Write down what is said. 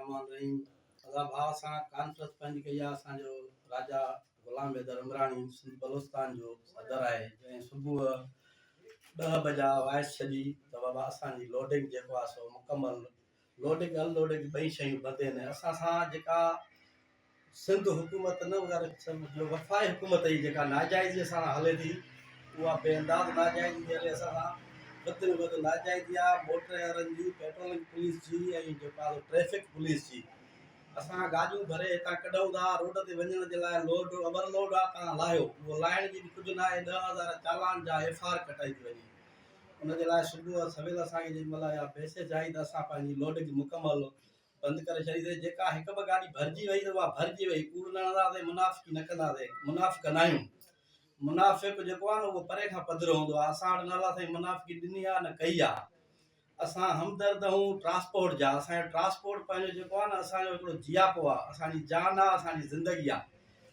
रहमान रहीम। अदा भाउ सां कॉन्फ्रेंस पंहिंजी कई आहे। असांजो राजा गुलाम हैदर इमरानी सिंध बलोचिस्तान जो सदर आहे, जंहिं सुबुह 10 बजा वॉइस छॾी त बाबा असांजी लोडिंग जेको आहे सो मुकमल, लोडिंग अनलोडिंग ॿई शयूं बंदि आहिनि। असां सां जेका सिंध हुकूमत न जो वफ़ाई हुकूमत जी जेका नाजाइज़ी सां हले थी, उहा बेअंदाज़ नाजाइज़ी हले। असां सां वधि में वधि नाजाइज़ी आहे मोटर वारनि जी, पेट्रोलिंग पुलिस जी ऐं जेका ट्रैफिक पुलिस जी। असां गाॾियूं भरे हितां कढूं था रोड ते वञण जे लाइ, लोड ओवरलोड आहे तव्हां लाहियो, उहो लाहिण जी बि कुझु न आहे। 10,000 चालान जा FR कटाई थी वञे। उनजे लाइ सुबुह सवेल असांखे जेॾीमहिल इहा मैसेज आई त असां पंहिंजी लोडिंग मुकमल बंदि करे छॾीसीं। जेका हिकु ॿ गाॾी भरिजी वई त उहा भरिजी वई, कूड़ न हणंदासीं, मुनाफ़िकी न कंदासीं, मुनाफ़िक न आहियूं। मुनाफ़िक जेको आहे न उहो परे खां पधिरो हूंदो आहे। असां वटि न असां मुनाफ़िकी ॾिनी आहे न कई आहे। असां हमदर्द आहियूं ट्रांसपोर्ट जा। असांजो ट्रांसपोर्ट पंहिंजो जेको आहे न, असांजो हिकिड़ो जियापो आहे, असांजी जान आहे, असांजी ज़िंदगी आहे।